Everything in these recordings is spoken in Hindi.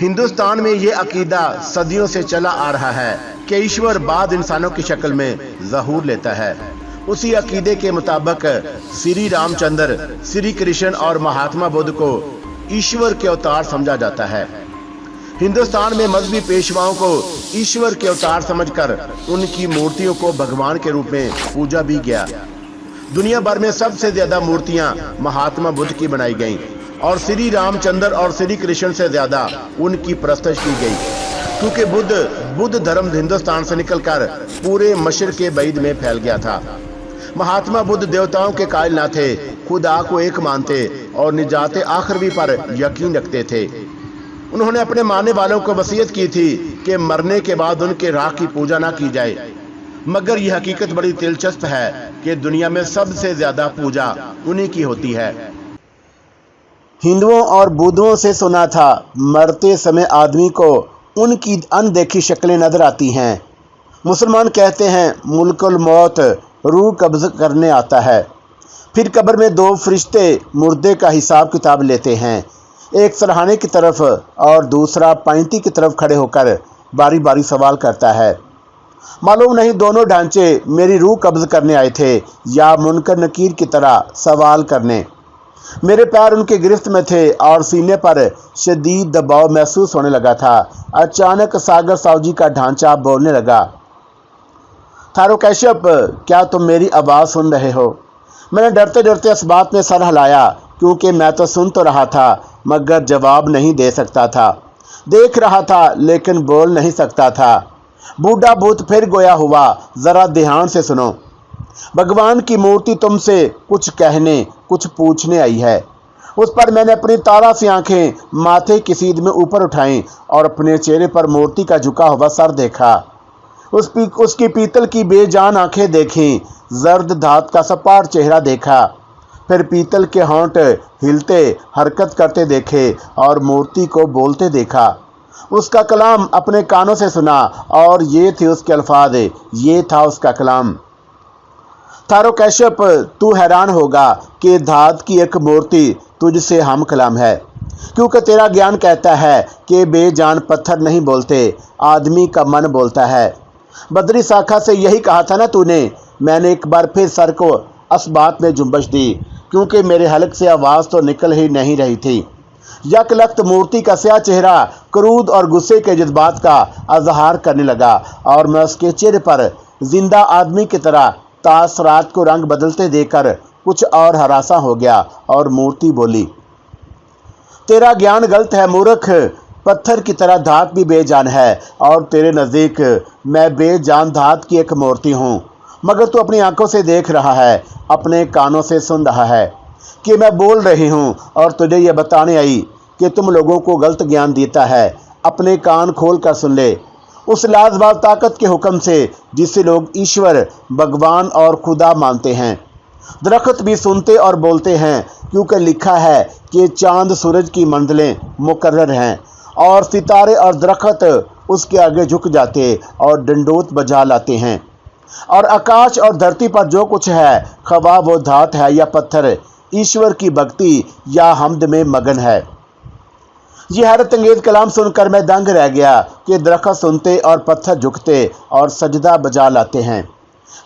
हिंदुस्तान में ये अकीदा सदियों से चला आ रहा है कि ईश्वर बाद इंसानों की शक्ल में ज़हूर लेता है। उसी अकीदे के मुताबिक श्री रामचंद्र, श्री कृष्ण और महात्मा बुद्ध को ईश्वर के अवतार समझा जाता है। हिंदुस्तान में मजहबी पेशवाओं को ईश्वर के अवतार समझकर उनकी मूर्तियों को भगवान के रूप में पूजा भी गया। दुनिया भर में सबसे ज्यादा मूर्तियां महात्मा बुद्ध की बनाई गईं और श्री रामचंद्र और श्री कृष्ण से ज्यादा उनकी परस्तिश की गई, क्योंकि बुद्ध धर्म हिंदुस्तान से निकलकर पूरे मशरिक़ बैद में फैल गया था। महात्मा बुद्ध देवताओं के कायल न थे, खुदा को एक मानते और निजात आखिरवी पर यकीन रखते थे। उन्होंने अपने मानने वालों को वसीयत की थी कि मरने के बाद उनके राख की पूजा ना की जाए, मगर यह हकीकत बड़ी दिलचस्प है कि दुनिया में सबसे ज्यादा पूजा उन्हीं की होती है। हिंदुओं और बुद्धों से सुना था मरते समय आदमी को उनकी अनदेखी शक्लें नजर आती हैं। मुसलमान कहते हैं मुल्कुल मौत रूह कब्ज करने आता है। फिर कब्र में दो फरिश्ते मुर्दे का हिसाब किताब लेते हैं, एक सरहाने की तरफ और दूसरा पैंती की तरफ खड़े होकर बारी बारी सवाल करता है। मालूम नहीं दोनों ढांचे मेरी रूह कब्ज करने आए थे या मुनकर नकीर की तरह सवाल करने। मेरे पैर उनके गिरफ्त में थे और सीने पर शदीद दबाव महसूस होने लगा था। अचानक सागर सावजी का ढांचा बोलने लगा, थारो कैशप, क्या तुम मेरी आवाज़ सुन रहे हो? मैंने डरते डरते इस बात में सर हिलाया, क्योंकि मैं तो सुन तो रहा था मगर जवाब नहीं दे सकता था। देख रहा था लेकिन बोल नहीं सकता था। बूढ़ा भूत फिर गोया हुआ, ज़रा ध्यान से सुनो। भगवान की मूर्ति तुमसे कुछ कहने कुछ पूछने आई है। उस पर मैंने अपनी तारा सी आंखें माथे की सीध में ऊपर उठाई और अपने चेहरे पर मूर्ति का झुका हुआ सर देखा। उसकी पीतल की बेजान आंखें देखीं, जर्द धात का सपाट चेहरा देखा। फिर पीतल के होंठ हिलते हरकत करते देखे और मूर्ति को बोलते देखा। उसका कलाम अपने कानों से सुना और ये थे उसके अल्फाज, ये था उसका कलाम। थारो कैशप, तू हैरान होगा कि धात की एक मूर्ति तुझसे हम कलाम है, क्योंकि तेरा ज्ञान कहता है कि बेजान पत्थर नहीं बोलते, आदमी का मन बोलता है। बद्री शाखा से यही कहा था ना तूने? मैंने एक बार फिर सर को इस बात में जुम्बश दी, क्योंकि मेरे हलक से आवाज़ तो निकल ही नहीं रही थी। यक लख्त मूर्ति का स्याह चेहरा क्रोध और गुस्से के जज्बात का अजहार करने लगा और मैं उसके चेहरे पर जिंदा आदमी की तरह तासरात को रंग बदलते देखकर कुछ और हरासा हो गया और मूर्ति बोली, तेरा ज्ञान गलत है मूर्ख। पत्थर की तरह धात भी बेजान है और तेरे नज़दीक मैं बेजान धात की एक मूर्ति हूँ, मगर तू अपनी आंखों से देख रहा है, अपने कानों से सुन रहा है कि मैं बोल रही हूँ और तुझे यह बताने आई कि तुम लोगों को गलत ज्ञान देता है। अपने कान खोल कर सुन ले उस लाजवाब ताकत के हुक्म से जिसे लोग ईश्वर, भगवान और खुदा मानते हैं। दरख्त भी सुनते और बोलते हैं, क्योंकि लिखा है कि चांद सूरज की मंजिलें मुकर्रर हैं और सितारे और दरख्त उसके आगे झुक जाते और डंडोत बजा लाते हैं। और आकाश और धरती पर जो कुछ है, खवा वो धात है या पत्थर, ईश्वर की भक्ति या हमद में मगन है। ये हैरत अंगेज कलाम सुनकर मैं दंग रह गया कि दरख्त सुनते और पत्थर झुकते और सजदा बजा लाते हैं।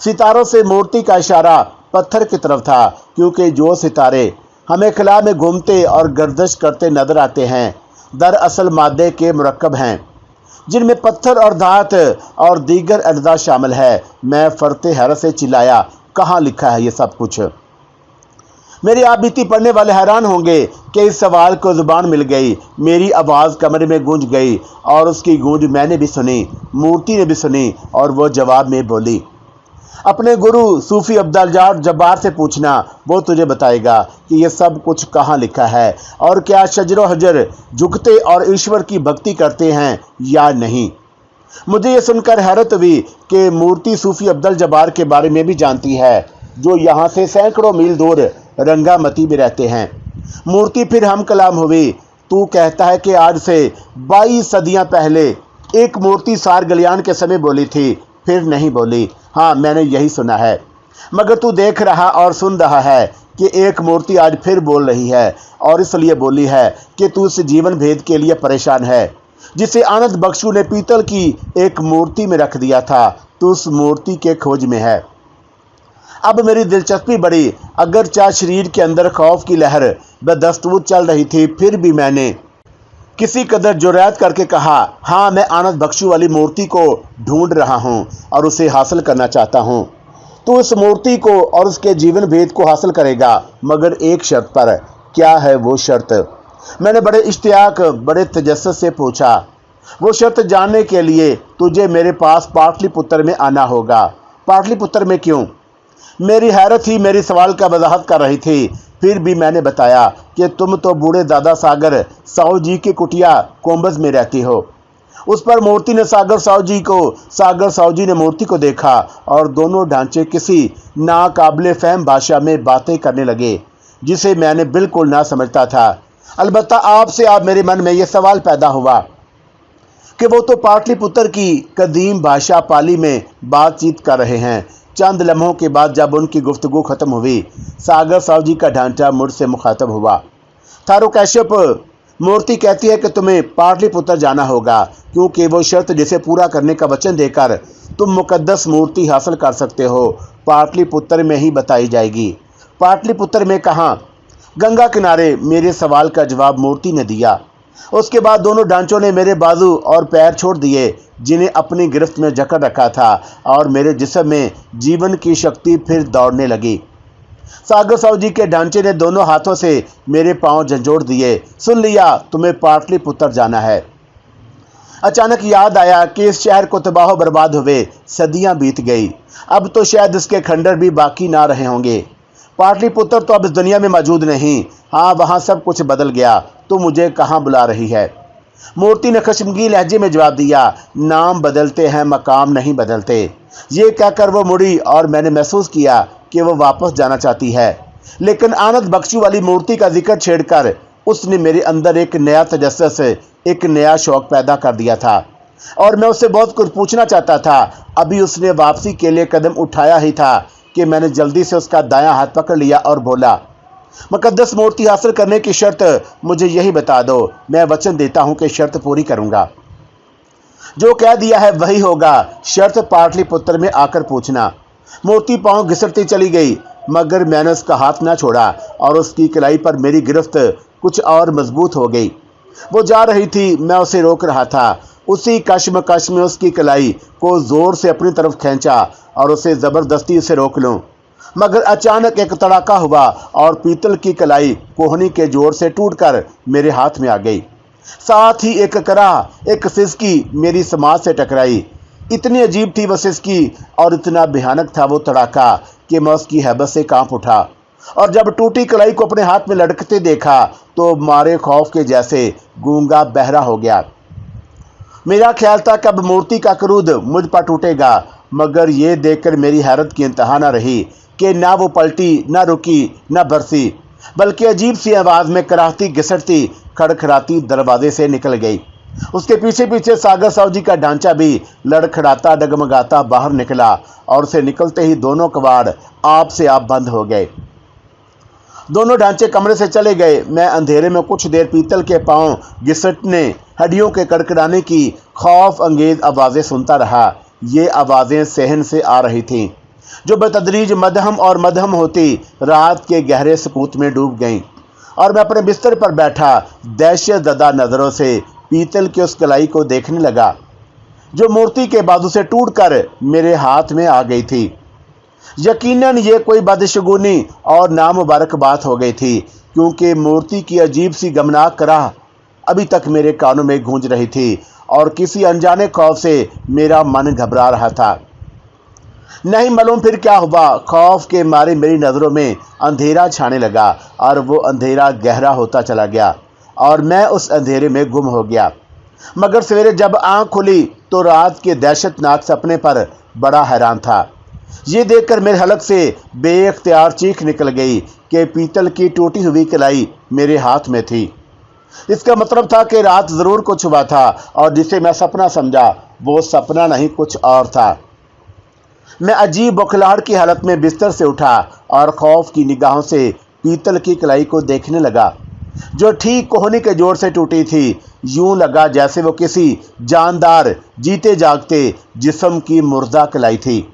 सितारों से मूर्ति का इशारा पत्थर की तरफ था, क्योंकि जो सितारे हमें खला में घूमते और गर्दिश करते नजर आते हैं दरअसल मादे के मुरक्कब हैं, जिनमें पत्थर और धात और दीगर अज्जा शामिल है। मैं फरते हैरत से चिल्लाया, कहाँ लिखा है ये सब कुछ? मेरी आप बीती पढ़ने वाले हैरान होंगे कि इस सवाल को जुबान मिल गई। मेरी आवाज़ कमरे में गूंज गई और उसकी गूंज मैंने भी सुनी, मूर्ति ने भी सुनी और वो जवाब में बोली, अपने गुरु सूफी अब्दुल जब्बार से पूछना, वो तुझे बताएगा कि ये सब कुछ कहाँ लिखा है और क्या शजरो हजर झुकते और ईश्वर की भक्ति करते हैं या नहीं। मुझे ये सुनकर हैरत हुई कि मूर्ति सूफी अब्दुल जब्बार के बारे में भी जानती है, जो यहाँ से सैकड़ों मील दूर रंगामती में रहते हैं। मूर्ति फिर हम कलाम हुई। तू कहता है कि आज से 22 सदियां पहले एक मूर्ति सार गलियान के समय बोली थी, फिर नहीं बोली। हाँ, मैंने यही सुना है, मगर तू देख रहा और सुन रहा है कि एक मूर्ति आज फिर बोल रही है और इसलिए बोली है कि तू इस जीवन भेद के लिए परेशान है। जिसे आनंद बख्शू ने पीतल की एक मूर्ति में रख दिया था, तो उस मूर्ति के खोज में है। अब मेरी दिलचस्पी बढ़ी। अगरचे शरीर के अंदर खौफ की लहर बदस्तूर चल रही थी, फिर भी मैंने किसी कदर जुर्रत करके कहा, हाँ, मैं आनंद बख्शू वाली मूर्ति को ढूंढ रहा हूँ और उसे हासिल करना चाहता हूँ। तो उस मूर्ति को और उसके जीवन भेद को हासिल करेगा, मगर एक शर्त पर। क्या है वो शर्त? मैंने बड़े इश्तियाक, बड़े तजस्सुस से पूछा। वो शर्त जानने के लिए तुझे मेरे पास पाटलिपुत्र में आना होगा। पाटलिपुत्र में क्यों? मेरी हैरत ही मेरी सवाल का वजाहत कर रही थी। फिर भी मैंने बताया कि तुम तो बूढ़े दादा सागर साहू जी की कुटिया कोम्बस में रहती हो। उस पर मूर्ति ने सागर साहू जी ने मूर्ति को देखा और दोनों ढांचे किसी नाकाबिले फहम भाषा में बातें करने लगे, जिसे मैंने बिल्कुल ना समझता था। अलबत्ता आपसे मेरे मन में यह सवाल पैदा हुआ कि वो तो पाटलिपुत्र की कदीम भाषा पाली में बातचीत कर रहे हैं। चंद लम्हों के बाद जब उनकी गुफ्तगू खत्म हुई, सागर साहू जी का ढांचा मुझसे मुखातब हुआ। थारू कश्यप, मूर्ति कहती है कि तुम्हें पाटलिपुत्र जाना होगा, क्योंकि वो शर्त जिसे पूरा करने का वचन देकर तुम मुकद्दस मूर्ति हासिल कर सकते हो, पाटलिपुत्र में ही बताई जाएगी। पाटलिपुत्र में कहाँ? गंगा किनारे। मेरे सवाल का जवाब मूर्ति ने दिया। उसके बाद दोनों ढांचों ने मेरे बाजू और पैर छोड़ दिए, जिन्हें अपनी गिरफ्त में जकड़ रखा था, और मेरे जिस्म में जीवन की शक्ति फिर दौड़ने लगी। सागर साहू जी के ढांचे ने दोनों हाथों से मेरे पांव झंझोड़ दिए। सुन लिया, तुम्हें पाटलिपुत्र जाना है। अचानक याद आया कि इस शहर को तबाह बर्बाद हुए सदियां बीत गई। अब तो शायद इसके खंडर भी बाकी ना रहे होंगे। पाटलिपुत्र तो अब इस दुनिया में मौजूद नहीं। हाँ, वहाँ सब कुछ बदल गया। तो मुझे कहाँ बुला रही है? मूर्ति ने खशमगीन लहजे में जवाब दिया, नाम बदलते हैं, मकाम नहीं बदलते। ये कहकर वो मुड़ी और मैंने महसूस किया कि वो वापस जाना चाहती है। लेकिन आनंद बख्शू वाली मूर्ति का जिक्र छेड़कर उसने मेरे अंदर एक नया तजस्सुस, एक नया शौक पैदा कर दिया था, और मैं उससे बहुत कुछ पूछना चाहता था। अभी उसने वापसी के लिए कदम उठाया ही था कि मैंने जल्दी से उसका दायां हाथ पकड़ लिया और बोला, मुकद्दस मूर्ति हासिल करने की शर्त मुझे यही बता दो। मैं वचन देता हूं कि शर्त पूरी करूंगा। जो कह दिया है वही होगा। शर्त पाटलिपुत्र में आकर पूछना। मूर्ति पांव घिसटती चली गई, मगर मैंने उसका हाथ ना छोड़ा और उसकी कलाई पर मेरी गिरफ्त कुछ और मजबूत हो गई। वो जा रही थी, मैं उसे रोक रहा था। उसी कश्मकश में उसकी कलाई को जोर से अपनी तरफ खींचा और उसे जबरदस्ती से रोक लूं, मगर अचानक एक तड़ाका हुआ और पीतल की कलाई कोहनी के जोर से टूटकर मेरे हाथ में आ गई। साथ ही एक कराह, एक सिसकी मेरी समाज से टकराई। इतनी अजीब थी वह सिसकी और इतना भयानक था वो तड़ाका कि मैं उसकी हैबत से कांप उठा, और जब टूटी कलाई को अपने हाथ में लटकते देखा तो मारे खौफ के जैसे गूंगा बहरा हो गया। मेरा ख्याल था कि अब मूर्ति का क्रोध मुझ पर टूटेगा, मगर ये देखकर मेरी हैरत की इंतहा न रही कि ना वो पलटी, ना रुकी, ना बरसी, बल्कि अजीब सी आवाज़ में कराहती घिसटती खड़खड़ाती दरवाजे से निकल गई। उसके पीछे पीछे सागर साहू जी का ढांचा भी लड़खड़ाता डगमगाता बाहर निकला, और उसे निकलते ही दोनों कबाड़ आप से आप बंद हो गए। दोनों ढांचे कमरे से चले गए। मैं अंधेरे में कुछ देर पीतल के पांव घिसटने, हड्डियों के कड़कड़ाने की खौफ अंगेज आवाज़ें सुनता रहा। ये आवाज़ें सहन से आ रही थीं, जो बतदरीज मदहम और मदहम होती रात के गहरे सुकूत में डूब गईं, और मैं अपने बिस्तर पर बैठा दहशत ज़दा नज़रों से पीतल की उस कलाई को देखने लगा, जो मूर्ति के बाजू से टूटकर मेरे हाथ में आ गई थी। यकीनन ये कोई बदशगुनी और नामुबारक बात हो गई थी, क्योंकि मूर्ति की अजीब सी गमनाक कराह अभी तक मेरे कानों में गूंज रही थी, और किसी अनजाने खौफ से मेरा मन घबरा रहा था। नहीं मालूम फिर क्या हुआ, खौफ के मारे मेरी नज़रों में अंधेरा छाने लगा, और वो अंधेरा गहरा होता चला गया, और मैं उस अंधेरे में गुम हो गया। मगर सवेरे जब आँख खुली तो रात के दहशतनाक सपने पर बड़ा हैरान था। ये देखकर मेरे हलक से बेइख्तियार चीख निकल गई कि पीतल की टूटी हुई कलाई मेरे हाथ में थी। इसका मतलब था कि रात ज़रूर कुछ हुआ था, और जिसे मैं सपना समझा वो सपना नहीं कुछ और था। मैं अजीब बौखलाहट की हालत में बिस्तर से उठा और खौफ की निगाहों से पीतल की कलाई को देखने लगा। जो ठीक कोहनी के जोर से टूटी थी। यूं लगा जैसे वो किसी जानदार जीते जागते जिस्म की मुर्दा कलाई थी।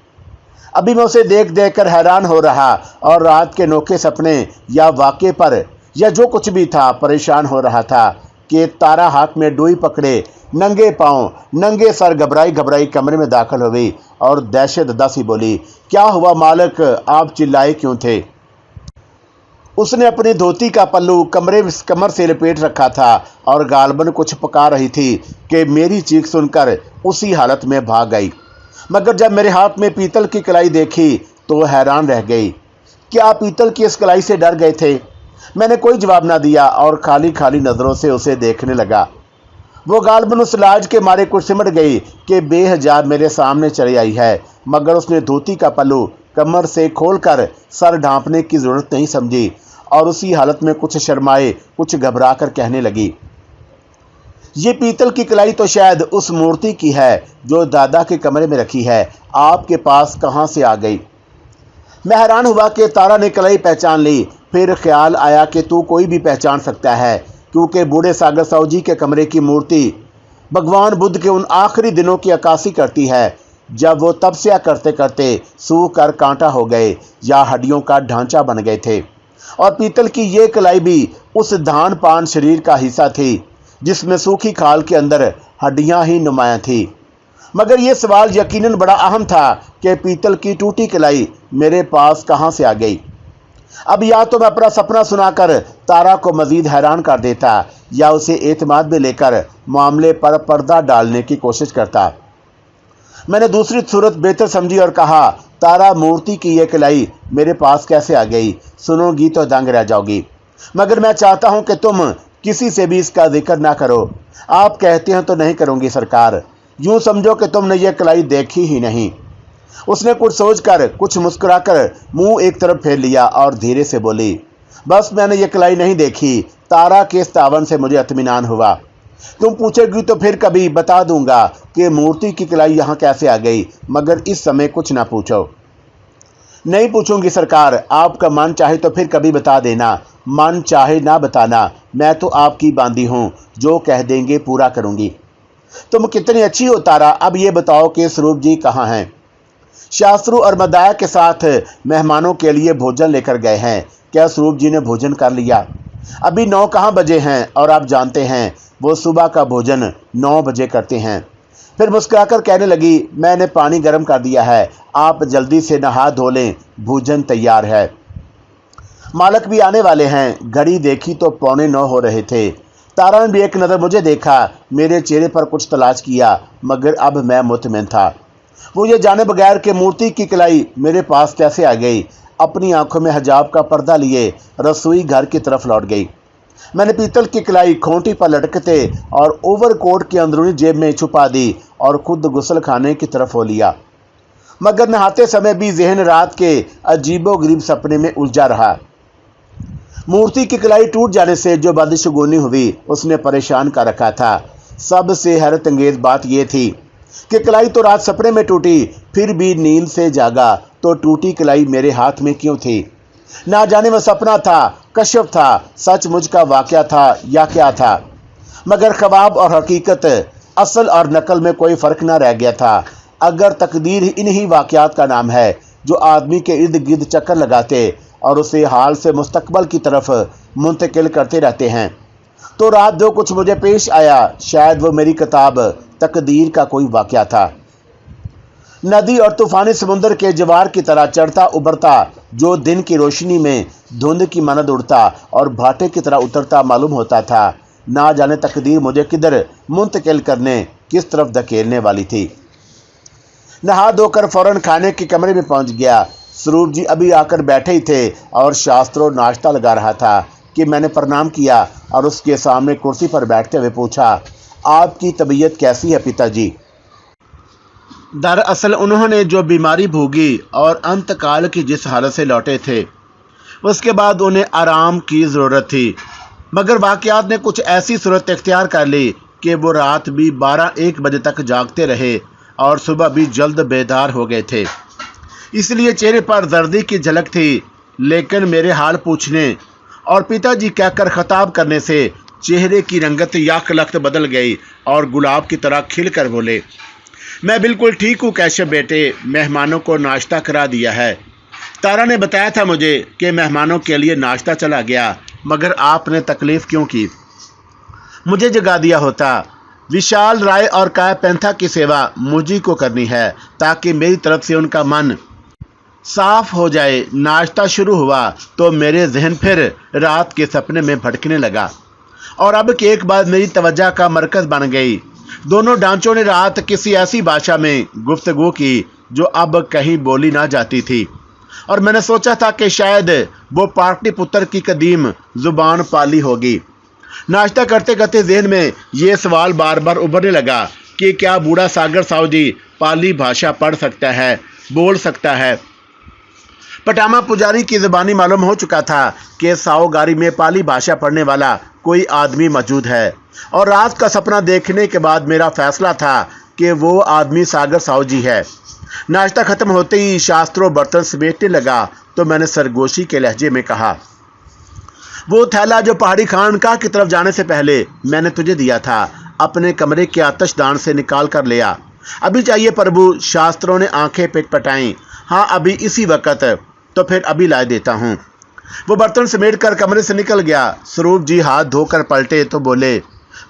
अभी मैं उसे देख देख कर हैरान हो रहा और रात के नोखे सपने या वाक़े पर या जो कुछ भी था परेशान हो रहा था कि तारा हाथ में डोई पकड़े नंगे पांव नंगे सर घबराई घबराई कमरे में दाखिल हो गई और दहशत दसी बोली, क्या हुआ मालिक, आप चिल्लाए क्यों थे? उसने अपनी धोती का पल्लू कमर से लपेट रखा था और गालबन कुछ पका रही थी कि मेरी चीख सुनकर उसी हालत में भाग गई। मगर जब मेरे हाथ में पीतल की कलाई देखी तो हैरान रह गई। क्या आप पीतल की इस कलाई से डर गए थे? मैंने कोई जवाब ना दिया और खाली खाली नज़रों से उसे देखने लगा। वो गालबन उस लाज के मारे कुछ सिमट गई कि बेहजाब मेरे सामने चली आई है, मगर उसने धोती का पल्लू कमर से खोलकर सर ढांपने की जरूरत नहीं समझी और उसी हालत में कुछ शर्माए कुछ घबरा कर कहने लगी, ये पीतल की कलाई तो शायद उस मूर्ति की है जो दादा के कमरे में रखी है, आपके पास कहाँ से आ गई? मैं हैरान हुआ कि तारा ने कलाई पहचान ली। फिर ख्याल आया कि तू कोई भी पहचान सकता है, क्योंकि बूढ़े सागर साहू जी के कमरे की मूर्ति भगवान बुद्ध के उन आखिरी दिनों की अक्कासी करती है जब वो तपस्या करते करते सूख कर कांटा हो गए या हड्डियों का ढांचा बन गए थे। और पीतल की ये कलाई भी उस धान पान शरीर का हिस्सा थी जिसमें सूखी खाल के अंदर हड्डियां ही नुमायां थी। मगर यह सवाल यकीनन बड़ा अहम था कि पीतल की टूटी कलाई मेरे पास कहां से आ गई। अब या तो मैं अपना सपना सुनाकर तारा को मजीद हैरान कर देता या उसे एतमाद में लेकर मामले पर पर्दा डालने की कोशिश करता। मैंने दूसरी सूरत बेहतर समझी और कहा, तारा, मूर्ति की यह कलाई मेरे पास कैसे आ गई? सुनोगी तो दंग रह जाओगी, मगर मैं चाहता हूं कि तुम किसी से भी इसका जिक्र ना करो। आप कहते हैं तो नहीं करूंगी सरकार, यूं समझो कि तुमने यह कलाई देखी ही नहीं। उसने कुछ सोचकर कुछ मुस्कुराकर मुंह एक तरफ फेर लिया और धीरे से बोली, बस मैंने ये कलाई नहीं देखी। तारा के इस तावन से मुझे इत्मीनान हुआ। तुम पूछोगी तो फिर कभी बता दूंगा कि मूर्ति की कलाई यहाँ कैसे आ गई, मगर इस समय कुछ ना पूछो। नहीं पूछूंगी सरकार, आपका मन चाहे तो फिर कभी बता देना, मन चाहे ना बताना, मैं तो आपकी बांदी हूँ, जो कह देंगे पूरा करूंगी। तुम कितनी अच्छी हो तारा। अब ये बताओ कि स्वरूप जी कहाँ हैं? शास्त्रु और मदाया के साथ मेहमानों के लिए भोजन लेकर गए हैं। क्या स्वरूप जी ने भोजन कर लिया? अभी 9 कहाँ बजे हैं? और आप जानते हैं वो सुबह का भोजन 9 बजे करते हैं। फिर मुस्कुराकर कहने लगी, मैंने पानी गर्म कर दिया है, आप जल्दी से नहा धो लें, भोजन तैयार है। मालक भी आने वाले हैं। घड़ी देखी तो 8:45 हो रहे थे। तारा ने भी एक नज़र मुझे देखा, मेरे चेहरे पर कुछ तलाश किया, मगर अब मैं मुतमिन था। वो ये जाने बगैर कि मूर्ति की कलाई मेरे पास कैसे आ गई, अपनी आंखों में हिजाब का पर्दा लिए रसोई घर की तरफ लौट गई। मैंने पीतल की कलाई खोंटी पर लटकते और ओवरकोट की अंदरूनी जेब में छुपा दी और खुद गुस्ल खाने की तरफ हो लिया। मगर नहाते समय भी जहन रात के अजीबोगरीब सपने में उलझा रहा। मूर्ति की कलाई टूट जाने से जो बदशगुनी हुई उसने परेशान कर रखा था। सबसे हैरत अंगेज बात यह थी कि कलाई तो रात सपने में टूटी, फिर भी नींद से जागा तो टूटी कलाई मेरे हाथ में क्यों थी? ना जाने वह सपना था, कश्फ था, सचमुच का वाकया था या क्या था। मगर ख्वाब और हकीकत, असल और नकल में कोई फर्क ना रह गया था। अगर तकदीर इन्हीं वाकयात का नाम है जो आदमी के इर्द गिर्द चक्कर लगाते और उसे हाल से मुस्तकबल की तरफ मुंतकिल करते रहते हैं, तो रात जो कुछ मुझे पेश आया शायद वो मेरी किताब तकदीर का कोई वाकया था। नदी और तूफानी समुद्र के जवार की तरह चढ़ता उभरता, जो दिन की रोशनी में धुंध की मानद उड़ता और भाटे की तरह उतरता मालूम होता था। ना जाने तकदीर मुझे किधर मुंतकिल करने, किस तरफ धकेलने वाली थी। नहा धोकर फौरन खाने के कमरे में पहुंच गया। स्वरूप जी अभी आकर बैठे ही थे और शास्त्रों नाश्ता लगा रहा था कि मैंने प्रणाम किया और उसके सामने कुर्सी पर बैठते हुए पूछा, आपकी तबीयत कैसी है पिताजी? दरअसल उन्होंने जो बीमारी भोगी और अंतकाल की जिस हालत से लौटे थे, उसके बाद उन्हें आराम की ज़रूरत थी, मगर वाक़यात ने कुछ ऐसी सूरत इख्तियार कर ली कि वो रात भी 12-1 बजे तक जागते रहे और सुबह भी जल्द बेदार हो गए थे। इसलिए चेहरे पर दर्दी की झलक थी, लेकिन मेरे हाल पूछने और पिताजी कहकर खिताब करने से चेहरे की रंगत याक-लख्त बदल गई और गुलाब की तरह खिलकर बोले, मैं बिल्कुल ठीक हूँ कैशव बेटे, मेहमानों को नाश्ता करा दिया है। तारा ने बताया था मुझे कि मेहमानों के लिए नाश्ता चला गया, मगर आपने तकलीफ़ क्यों की? मुझे जगा दिया होता। विशाल राय और काया पैंथा की सेवा मुझी को करनी है ताकि मेरी तरफ से उनका मन साफ हो जाए। नाश्ता शुरू हुआ तो मेरे जहन फिर रात के सपने में भटकने लगा और अब की एक बात मेरी तवज्जो का मरकज़ बन गई। दोनों डांचों ने रात किसी ऐसी भाषा में गुफ्तगू की जो अब कहीं बोली ना जाती थी और मैंने सोचा था कि शायद वो पाटलिपुत्र की कदीम जुबान पाली होगी। नाश्ता करते करते जहन में ये सवाल बार बार उभरने लगा कि क्या बूढ़ा सागर साहू जी पाली भाषा पढ़ सकता है, बोल सकता है? पटामा पुजारी की ज़बानी मालूम हो चुका था कि साओगारी में पाली भाषा पढ़ने वाला कोई आदमी मौजूद है और रात का सपना देखने के बाद मेरा फैसला था कि वो आदमी सागर साहू जी है। नाश्ता ख़त्म होते ही शास्त्रों बर्तन समेटने लगा तो मैंने सरगोशी के लहजे में कहा, वो थैला जो पहाड़ी खानकाह की तरफ जाने से पहले मैंने तुझे दिया था अपने कमरे के आतशदान से निकाल कर लिया। अभी चाहिए प्रभु। शास्त्रों ने आंखें पिटपटाईं। हाँ, अभी इसी वक्त। तो फिर अभी ला देता हूँ। वो बर्तन समेट कर कमरे से निकल गया। स्वरूप जी हाथ धोकर पलटे तो बोले,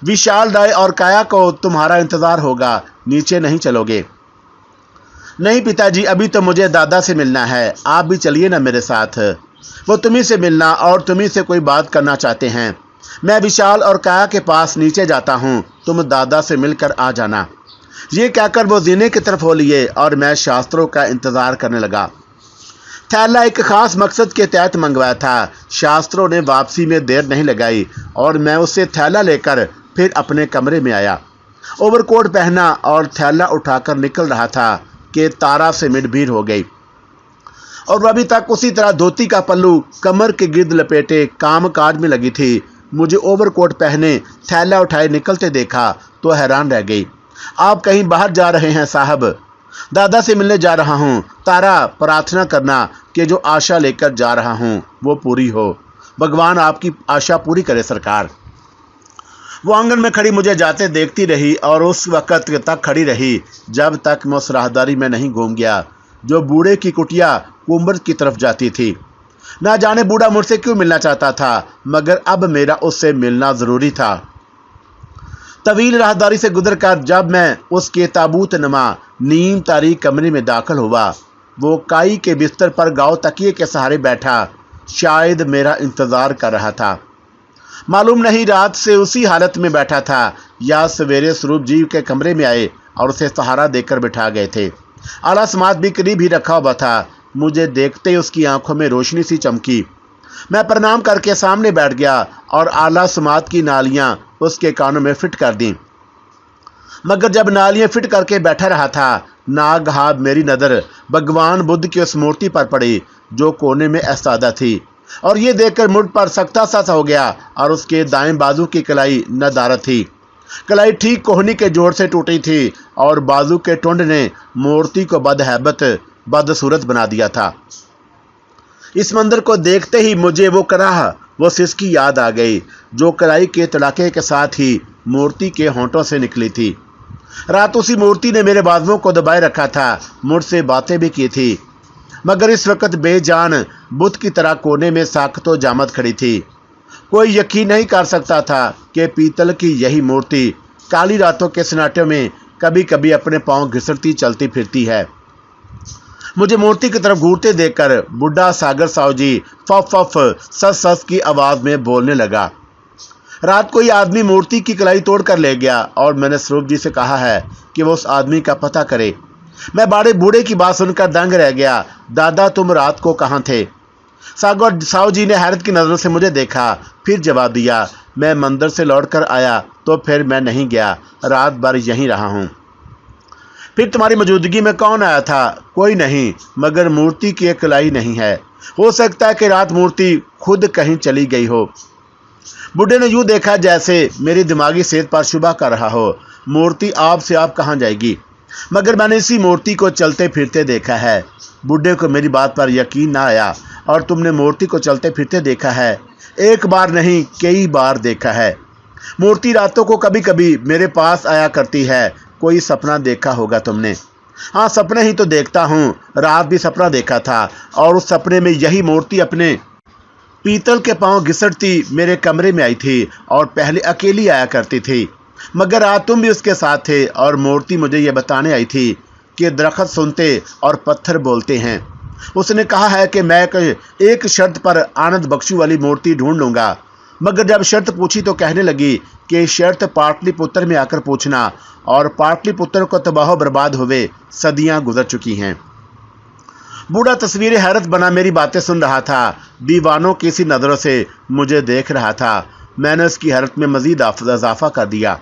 विशाल राय और काया को तुम्हारा इंतजार होगा, नीचे नहीं चलोगे? नहीं पिताजी, अभी तो मुझे दादा से मिलना है। आप भी चलिए ना मेरे साथ। वो तुम्ही से मिलना और तुम्ही से कोई बात करना चाहते हैं। मैं विशाल और काया के पास नीचे जाता हूँ, तुम दादा से मिलकर आ जाना। ये कहकर वो जीने की तरफ हो लिए और मैं शास्त्रों का इंतज़ार करने लगा। थैला एक ख़ास मकसद के तहत मंगवाया था। शास्त्रों ने वापसी में देर नहीं लगाई और मैं उससे थैला लेकर फिर अपने कमरे में आया। ओवरकोट पहना और थैला उठाकर निकल रहा था कि तारा से मिडभीड़ हो गई और वह अभी तक उसी तरह धोती का पल्लू कमर के गिर्द लपेटे काम काज में लगी थी। मुझे ओवरकोट पहने थैला उठाए निकलते देखा तो हैरान रह गई। आप कहीं बाहर जा रहे हैं साहब? दादा से मिलने जा रहा हूँ। तारा, प्रार्थना करना कि जो आशा लेकर जा रहा हूँ वो पूरी हो। भगवान आपकी आशा पूरी करे सरकार। वो आंगन में खड़ी मुझे जाते देखती रही और उस वक़्त तक खड़ी रही जब तक मैं उस राहदारी में नहीं घूम गया जो बूढ़े की कुटिया कुंबर की तरफ जाती थी। ना जाने बूढ़ा मुझसे क्यों मिलना चाहता था, मगर अब मेरा उससे मिलना ज़रूरी था। तवील राहदारी से गुजरकर जब मैं उसके ताबूत नमा नीम तारीख कमरे में दाखिल हुआ, वो काई के बिस्तर पर गाँव तकिए के सहारे बैठा शायद मेरा इंतज़ार कर रहा था। मालूम नहीं रात से उसी हालत में बैठा था या सवेरे स्वरूप जी के कमरे में आए और उसे सहारा देकर बिठा गए थे। आला समात भी करीब ही रखा हुआ था। मुझे देखते ही उसकी आंखों में रोशनी सी चमकी। मैं प्रणाम करके सामने बैठ गया और आला समात की नालियां उसके कानों में फिट कर दी। मगर जब नालियां फिट करके बैठा रहा था, नागहाब मेरी नज़र भगवान बुद्ध की उस मूर्ति पर पड़ी जो कोने में ऐसादा थी और ये देखकर मुझ पर सख्ता सा हो गया और उसके दाएं बाजू की कलाई नदारत थी। कलाई ठीक कोहनी के जोड़ से टूटी थी और बाजू के टुंड ने मूर्ति को बदहैबत बदसूरत बना दिया था। इस मंदिर को देखते ही मुझे वो कराह, वो सिसकी याद आ गई जो कलाई के तड़ाके के साथ ही मूर्ति के होंठों से निकली थी। रात उसी मूर्ति ने मेरे बाजुओं को दबाए रखा था, मुझसे बातें भी की थी, मगर इस वक्त बेजान बुत की तरह कोने में साख्तो जामत खड़ी थी। कोई यकीन नहीं कर सकता था कि पीतल की यही मूर्ति काली रातों के सन्नाटे में कभी कभी अपने पांव घिसटती चलती फिरती है। मुझे मूर्ति की तरफ घूरते देखकर बुढ़ा सागर साहू जी फफ फफ सस सस की आवाज़ में बोलने लगा। रात को ये आदमी मूर्ति की कलाई तोड़ कर ले गया और मैंने स्वरूप जी से कहा है कि वो उस आदमी का पता करे। मैं बड़े बूढ़े की बात सुनकर दंग रह गया। दादा, तुम रात को कहाँ थे? सागर साहू जी ने हैरत की नज़रों से मुझे देखा, फिर जवाब दिया, मैं मंदिर से लौट कर आया तो फिर मैं नहीं गया, रात भर यहीं रहा हूँ। फिर तुम्हारी मौजूदगी में कौन आया था? कोई नहीं, मगर मूर्ति की एक कलाई नहीं है। हो सकता है कि रात मूर्ति खुद कहीं चली गई हो। बुढ़े ने यूँ देखा जैसे मेरी दिमागी सेहत पर शुबा कर रहा हो। मूर्ति आपसे आप कहाँ जाएगी? मगर मैंने इसी मूर्ति को चलते फिरते देखा है। बुढ़े को मेरी बात पर यकीन ना आया। और तुमने मूर्ति को चलते फिरते देखा है? एक बार नहीं कई बार देखा है। मूर्ति रातों को कभी कभी मेरे पास आया करती है। कोई सपना देखा होगा तुमने? हाँ, सपने ही तो देखता हूँ। रात भी सपना देखा था और उस सपने में यही मूर्ति अपने पीतल के पांव घिसटती मेरे कमरे में आई थी और पहले अकेली आया करती थी, मगर आज तुम भी उसके साथ थे और मूर्ति मुझे ये बताने आई थी कि दरख्त सुनते और पत्थर बोलते हैं। उसने कहा है कि मैं एक शर्त पर आनंद बख्शू वाली मूर्ति ढूंढ लूँगा, मगर जब शर्त पूछी तो कहने लगी कि शर्त पाटलिपुत्र में आकर पूछना, और पाटलिपुत्र को तबाह बर्बाद हुए सदियां गुजर चुकी हैं। बूढ़ा तस्वीर हैरत बना मेरी बातें सुन रहा था, दीवानों की सी नज़रों से मुझे देख रहा था। मैंने उसकी हैरत में मज़ीद इजाफा कर दिया।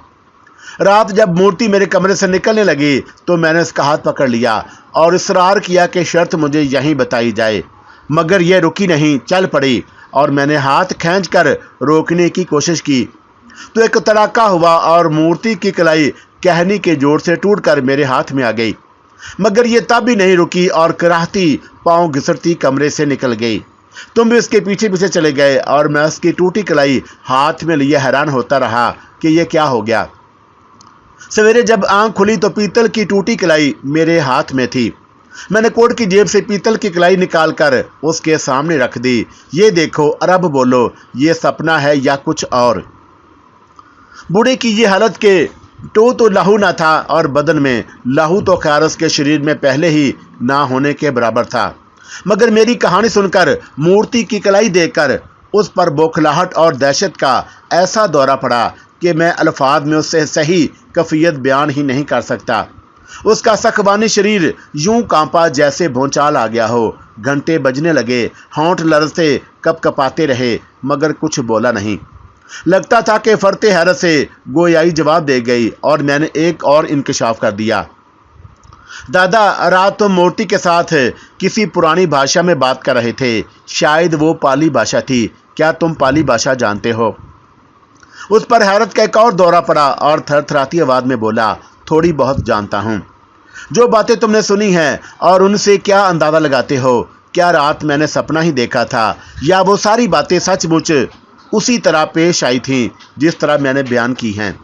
रात जब मूर्ति मेरे कमरे से निकलने लगी तो मैंने उसका हाथ पकड़ लिया और इसरार किया कि शर्त मुझे यहीं बताई जाए, मगर यह रुकी नहीं, चल पड़ी और मैंने हाथ खींचकर रोकने की कोशिश की तो एक तड़ाका हुआ और मूर्ति की कलाई कहनी के जोर से टूटकर मेरे हाथ में आ गई, मगर ये तब भी नहीं रुकी और कराहती पांव घिसटती कमरे से निकल गई। तुम भी उसके पीछे पीछे चले गए और मैं उसकी टूटी कलाई हाथ में लिए हैरान होता रहा कि यह क्या हो गया। सवेरे जब आंख खुली तो पीतल की टूटी कलाई मेरे हाथ में थी। मैंने कोट की जेब से पीतल की कलाई निकालकर उसके सामने रख दी। ये देखो, और अब बोलो, ये सपना है या कुछ और? बूढ़े की ये हालत के तो लहू ना था और बदन में लहू तो खैर उसके शरीर में पहले ही ना होने के बराबर था, मगर मेरी कहानी सुनकर, मूर्ति की कलाई देखकर उस पर बौखलाहट और दहशत का ऐसा दौरा पड़ा कि मैं अल्फाज में उससे सही कैफियत बयान ही नहीं कर सकता। उसका सखवानी शरीर यूं कांपा जैसे भूचाल आ गया हो। घंटे बजने लगे, होंठ लरजते कपकपाते रहे, मगर कुछ बोला नहीं। लगता था कि फरते हैरत से गोयाई जवाब दे गई और मैंने एक और इंकशाफ कर दिया। दादा, रात तुम मूर्ति के साथ किसी पुरानी भाषा में बात कर रहे थे, शायद वो पाली भाषा थी। क्या तुम पाली भाषा जानते हो? उस पर हैरत का एक और दौरा पड़ा और थरथराती आवाज में बोला, थोड़ी बहुत जानता हूँ। जो बातें तुमने सुनी हैं और उनसे क्या अंदाजा लगाते हो? क्या रात मैंने सपना ही देखा था या वो सारी बातें सचमुच उसी तरह पेश आई थीं जिस तरह मैंने बयान की हैं?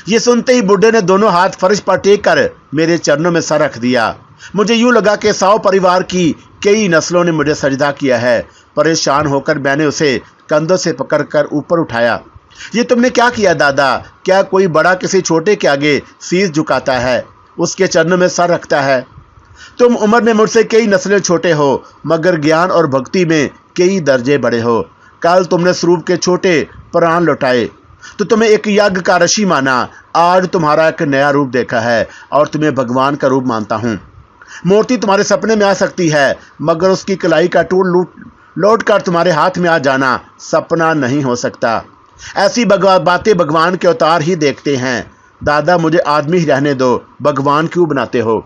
ये सुनते ही बुढ़े ने दोनों हाथ फर्श पर टेक कर मेरे चरणों में सर रख दिया। मुझे यूं लगा कि 100 परिवार की कई नस्लों ने मुझे सजदा किया है। परेशान होकर मैंने उसे कंधों से पकड़कर ऊपर उठाया। ये तुमने क्या किया दादा? क्या कोई बड़ा किसी छोटे के आगे शीश झुकाता है, उसके चरणों में सर रखता है? तुम उम्र में मुझसे कई नस्लें छोटे हो, मगर ज्ञान और भक्ति में कई दर्जे बड़े हो। कल तुमने स्वरूप के छोटे प्राण लौटाए तो तुम्हें एक यज्ञ का ऋषि माना। आज तुम्हारा एक नया रूप देखा है और तुम्हें भगवान का रूप मानता हूँ। मूर्ति तुम्हारे सपने में आ सकती है, मगर उसकी कलाई का टूट लौट कर तुम्हारे हाथ में आ जाना सपना नहीं हो सकता। ऐसी बातें भगवान के अवतार ही देखते हैं। दादा, मुझे आदमी ही रहने दो, भगवान क्यों बनाते हो?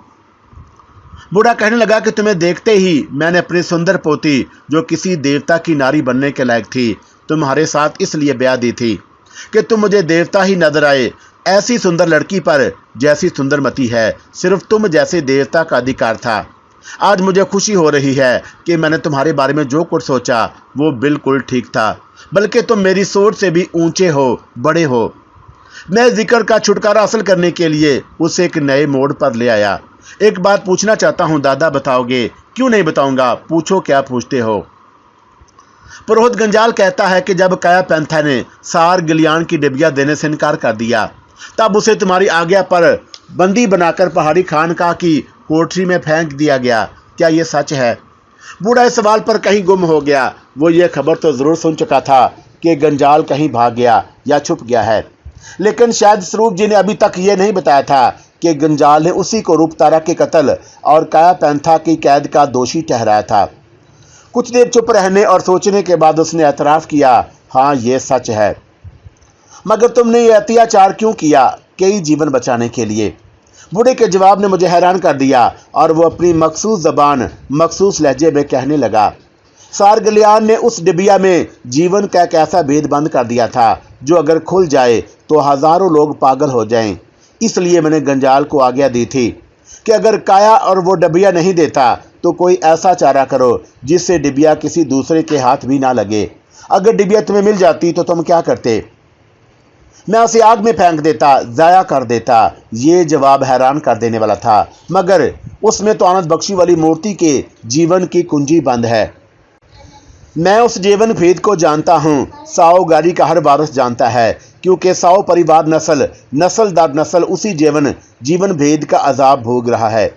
बूढ़ा कहने लगा कि तुम्हें देखते ही मैंने अपनी सुंदर पोती, जो किसी देवता की नारी बनने के लायक थी, तुम्हारे साथ इसलिए ब्याह दी थी कि तुम मुझे देवता ही नजर आए। ऐसी सुंदर लड़की पर जैसी सुंदरमती है, सिर्फ तुम जैसे देवता का अधिकार था। आज मुझे खुशी हो रही है कि मैंने तुम्हारे बारे में जो कुछ सोचा वो बिल्कुल ठीक था, बल्कि तुम मेरी सोच से भी ऊंचे हो, बड़े हो। मैं जिक्र का छुटकारा हासिल करने के लिए उसे एक नए मोड़ पर ले आया। एक बात पूछना चाहता हूँ दादा, बताओगे? क्यों नहीं बताऊंगा, पूछो, क्या पूछते हो? पुरोहित गंजाल कहता है कि जब काया पैंथा ने सार गिलियान की डिबिया देने से इनकार कर दिया, तब उसे तुम्हारी आज्ञा पर बंदी बनाकर पहाड़ी खानकाह की कोठरी में फेंक दिया गया। क्या ये सच है? बूढ़ा इस सवाल पर कहीं गुम हो गया। वो ये खबर तो जरूर सुन चुका था कि गंजाल कहीं भाग गया या छुप गया है, लेकिन शायद स्वरूप जी ने अभी तक ये नहीं बताया था कि गंजाल ने उसी को रूपतारा के कत्ल और काया पैंथा की कैद का दोषी ठहराया था। कुछ देर चुप रहने और सोचने के बाद उसने एतराफ़ किया, हाँ ये सच है। मगर तुमने ये अत्याचार क्यों किया? कई जीवन बचाने के लिए। बूढ़े के जवाब ने मुझे हैरान कर दिया और वो अपनी मखसूस ज़बान मखसूस लहजे में कहने लगा, सार गिलियान ने उस डिबिया में जीवन का एक ऐसा भेद बंद कर दिया था जो अगर खुल जाए तो हज़ारों लोग पागल हो जाएं। इसलिए मैंने गंजाल को आज्ञा दी थी कि अगर काया और वो डिबिया नहीं देता तो कोई ऐसा चारा करो जिससे डिबिया किसी दूसरे के हाथ भी ना लगे। अगर डिबिया तुम्हें मिल जाती तो तुम क्या करते? मैं उसे आग में फेंक देता, ज़ाया कर देता। ये जवाब हैरान कर देने वाला था, मगर उसमें तो आनंद बख्शी वाली मूर्ति के जीवन की कुंजी बंद है। मैं उस जीवन भेद को जानता हूँ, साओ गारी का हर वारिस जानता है, क्योंकि साओ परिवार नस्ल दर नस्ल उसी जीवन भेद का अजाब भोग रहा है।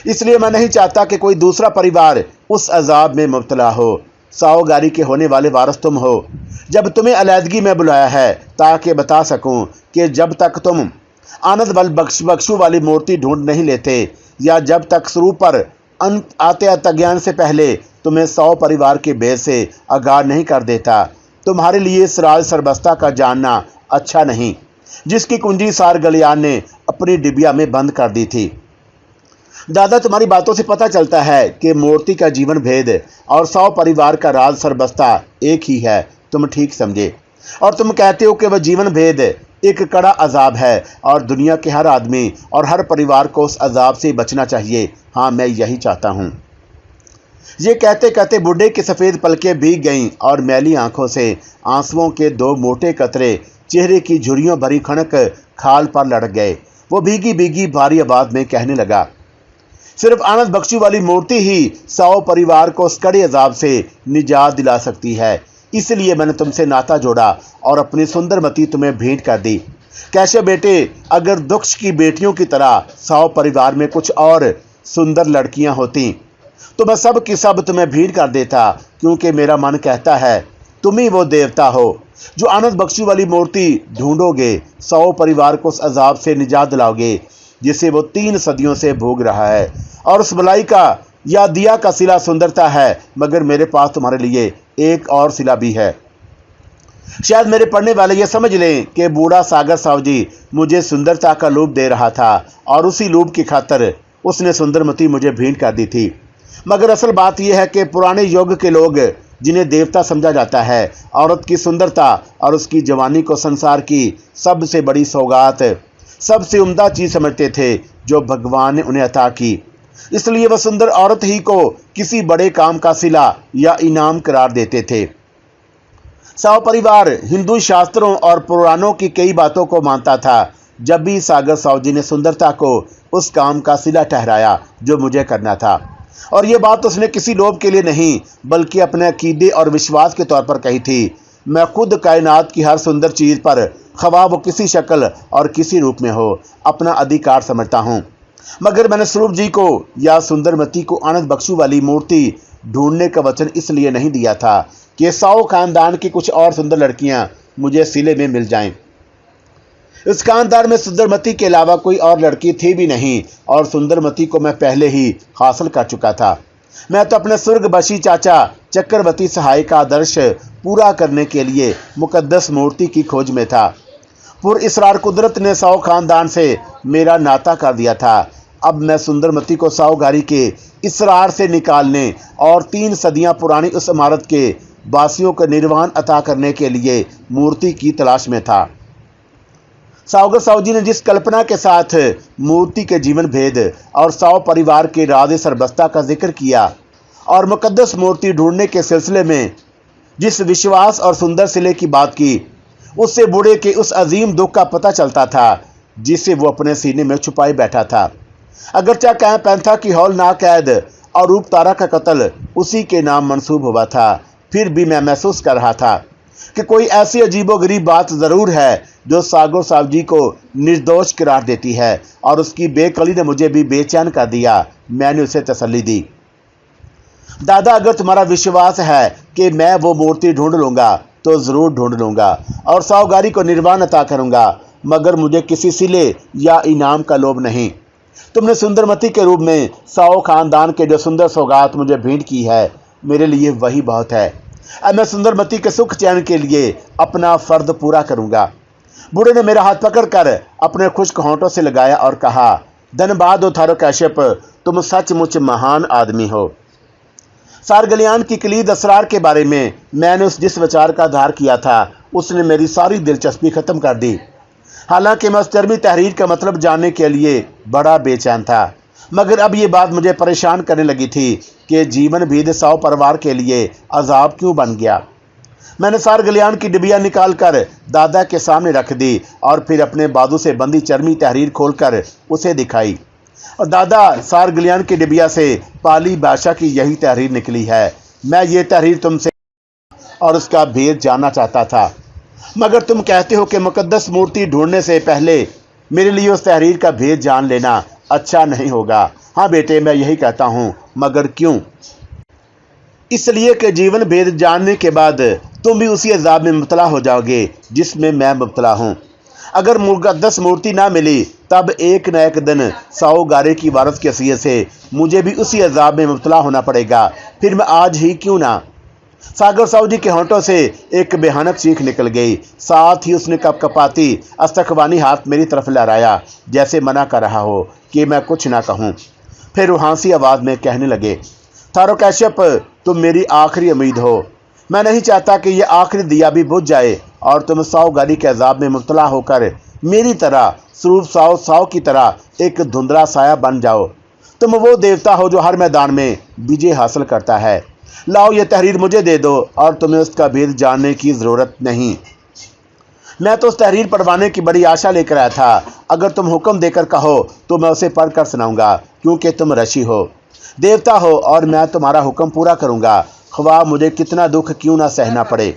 इसलिए मैं नहीं चाहता कि कोई दूसरा परिवार उस अजाब में मुब्तला हो। साओ गारी के होने वाले वारिस तुम हो। जब तुम्हें अलहदगी में बुलाया है ताकि बता सकूं कि जब तक तुम आनंद बख्शू वाली मूर्ति ढूंढ नहीं लेते, या जब तक स्वरूप पर अंत आते अज्ञान से पहले तुम्हें 100 परिवार के भेद से आगाह नहीं कर देता, तुम्हारे लिए इस राज सरबस्ता का जानना अच्छा नहीं, जिसकी कुंजी सार गलियान ने अपनी डिबिया में बंद कर दी थी। दादा, तुम्हारी बातों से पता चलता है कि मूर्ति का जीवन भेद और 100 परिवार का राज सरबस्ता एक ही है। तुम ठीक समझे, और तुम कहते हो कि वह जीवन भेद एक कड़ा अजाब है और दुनिया के हर आदमी और हर परिवार को उस अजाब से बचना चाहिए। हाँ, मैं यही चाहता हूँ। ये कहते कहते बूढ़े की सफ़ेद पलकें भीग गईं और मैली आंखों से आंसुओं के 2 मोटे कतरे चेहरे की झुर्रियों भरी खनक खाल पर लड़क गए। वो भीगी भीगी भारी आवाज़ में कहने लगा, सिर्फ आनंद बख्शी वाली मूर्ति ही 100 परिवार को उस कड़े अजाब से निजात दिला सकती है। इसलिए मैंने तुमसे नाता जोड़ा और अपनी सुंदरमती तुम्हें भेंट कर दी। कैसे बेटे, अगर दक्ष की बेटियों की तरह 100 परिवार में कुछ और सुंदर लड़कियां होती तो मैं सब की सब तुम्हें भेंट कर देता, क्योंकि मेरा मन कहता है तुम ही वो देवता हो जो आनंद बख्शी वाली मूर्ति ढूंढोगे, 100 परिवार को उस अजाब से निजात दिलाओगे जिसे वो 3 सदियों से भोग रहा है। और उस भलाई का या दिया का सिला सुंदरता है, मगर मेरे पास तुम्हारे लिए एक और सिला भी है। शायद मेरे पढ़ने वाले ये समझ लें कि बूढ़ा सागर साहब जी मुझे सुंदरता का लोभ दे रहा था और उसी लोभ की खातिर उसने सुंदरमती मुझे भेंट कर दी थी। मगर असल बात यह है कि पुराने युग के लोग, जिन्हें देवता समझा जाता है, औरत की सुंदरता और उसकी जवानी को संसार की सबसे बड़ी सौगात, सबसे उम्दा चीज़ समझते थे जो भगवान ने उन्हें अता की। इसलिए वह सुंदर औरत ही को किसी बड़े काम का सिला या इनाम करार देते थे। 100 परिवार हिंदू शास्त्रों और पुराणों की कई बातों को मानता था। जब भी सागर साहु जी ने सुंदरता को उस काम का सिला ठहराया जो मुझे करना था, और ये बात उसने किसी लोभ के लिए नहीं बल्कि अपने अकीदे और विश्वास के तौर पर कही थी। मैं खुद कायनात की हर सुंदर चीज़ पर, ख्वाह वो किसी शक्ल और किसी रूप में हो, अपना अधिकार समझता हूँ। मगर मैंने स्वरूप जी को या सुंदरमती को आनंद बख्शू वाली मूर्ति ढूंढने का वचन इसलिए नहीं दिया था कि 100 खानदान की कुछ और सुंदर लड़कियां मुझे सिले में मिल जाएं। इस खानदान में सुंदरमती के अलावा कोई और लड़की थी भी नहीं, और सुंदरमती को मैं पहले ही हासिल कर चुका था। मैं तो अपने स्वर्गवासी चाचा चक्रवर्ती सहाय का आदर्श पूरा करने के लिए मुकद्दस मूर्ति की खोज में था। पुर इसरार कुदरत ने 100 खानदान से मेरा नाता कर दिया था। अब मैं सुंदरमती को साओ गारी के इसरार से निकालने और 3 सदियां पुरानी उस इमारत के वासियों को निर्वाण अता करने के लिए मूर्ति की तलाश में था। सागर साहु जी ने जिस कल्पना के साथ मूर्ति के जीवन भेद और 100 परिवार के राज सरबस्ता का जिक्र किया और मुकद्दस मूर्ति ढूंढने के सिलसिले में जिस विश्वास और सुंदर सिले की बात की, उससे बूढ़े के उस अजीम दुख का पता चलता था जिसे वो अपने सीने में छुपाए बैठा था। अगरचा कैं पैंथा की हौलनाक कैद और रूप तारा का कत्ल उसी के नाम मंसूब हुआ था, फिर भी मैं महसूस कर रहा था कि कोई ऐसी अजीबोगरीब बात ज़रूर है जो सागर साहब जी को निर्दोष करार देती है, और उसकी बेकली ने मुझे भी बेचैन कर दिया। मैंने उसे तसल्ली दी, दादा, अगर तुम्हारा विश्वास है कि मैं वो मूर्ति ढूंढ लूँगा तो ज़रूर ढूंढ लूँगा और साहूगारी को निर्वाण अता करूँगा, मगर मुझे किसी सिले या इनाम का लोभ नहीं। तुमने सुंदरमती के रूप में 100 खानदान के जो सुंदर सौगात मुझे भेंट की है, मेरे लिए वही बहुत है। अब मैं सुंदरमती के सुख चैन के लिए अपना फ़र्ज पूरा करूँगा। बूढ़े ने मेरा हाथ पकड़कर अपने खुश्क होंठों से लगाया और कहा, धन्यवाद हो थारो कैशप, तुम सचमुच महान आदमी हो। सारगलियान की कलीद असरार के बारे में मैंने जिस विचार का आधार किया था, उसने मेरी सारी दिलचस्पी ख़त्म कर दी। हालांकि मैं उस चरमी तहरीर का मतलब जानने के लिए बड़ा बेचैन था, मगर अब ये बात मुझे परेशान करने लगी थी कि जीवन भेद 100 परिवार के लिए अजाब क्यों बन गया। मैंने सार गलियान की डिबिया निकालकर दादा के सामने रख दी और फिर अपने बाजू से बंदी चर्मी तहरीर खोलकर उसे दिखाई। और दादा, सार गलियान की डिबिया से पाली भाषा की यही तहरीर निकली है। मैं ये तहरीर तुमसे और उसका भेद जानना चाहता था, मगर तुम कहते हो कि मुकद्दस मूर्ति ढूंढने से पहले मेरे लिए उस तहरीर का भेद जान लेना अच्छा नहीं होगा। हाँ बेटे, मैं यही कहता हूँ, मगर क्यों? इसलिए कि जीवन भेद जानने के बाद तुम भी उसी अजाब में मुब्तला हो जाओगे जिसमें मैं मुब्तला हूँ। अगर मुकद्दस मूर्ति ना मिली तब एक न एक दिन 100 गारे की वारस की हैसियत से मुझे भी उसी अजाब में मुब्तला होना पड़ेगा। फिर मैं आज ही क्यों ना। सागर साहू जी के होंठों से एक बेहानक चीख निकल गई। साथ ही उसने कपकपाती अस्तखवानी हाथ मेरी तरफ लहराया, जैसे मना कर रहा हो कि मैं कुछ ना कहूँ। फिर रुहासी आवाज़ में कहने लगे, थारो कैशप, तुम मेरी आखिरी उम्मीद हो। मैं नहीं चाहता कि यह आखिरी दिया भी बुझ जाए और तुम 100 गाड़ी के अजाब में मुब्तला होकर मेरी तरह स्वरूप साव की तरह एक धुंधला साया बन जाओ। तुम वो देवता हो जो हर मैदान में विजय हासिल करता है। लाओ, ये तहरीर मुझे दे दो और तुम्हें उसका भेद जानने की ज़रूरत नहीं। मैं तो उस तहरीर पढ़वाने की बड़ी आशा लेकर आया था। अगर तुम हुक्म देकर कहो तो मैं उसे पढ़ कर सुनाऊंगा, क्योंकि तुम ऋषि हो, देवता हो और मैं तुम्हारा हुक्म पूरा करूंगा, ख्वाह मुझे कितना दुख क्यों ना सहना पड़े।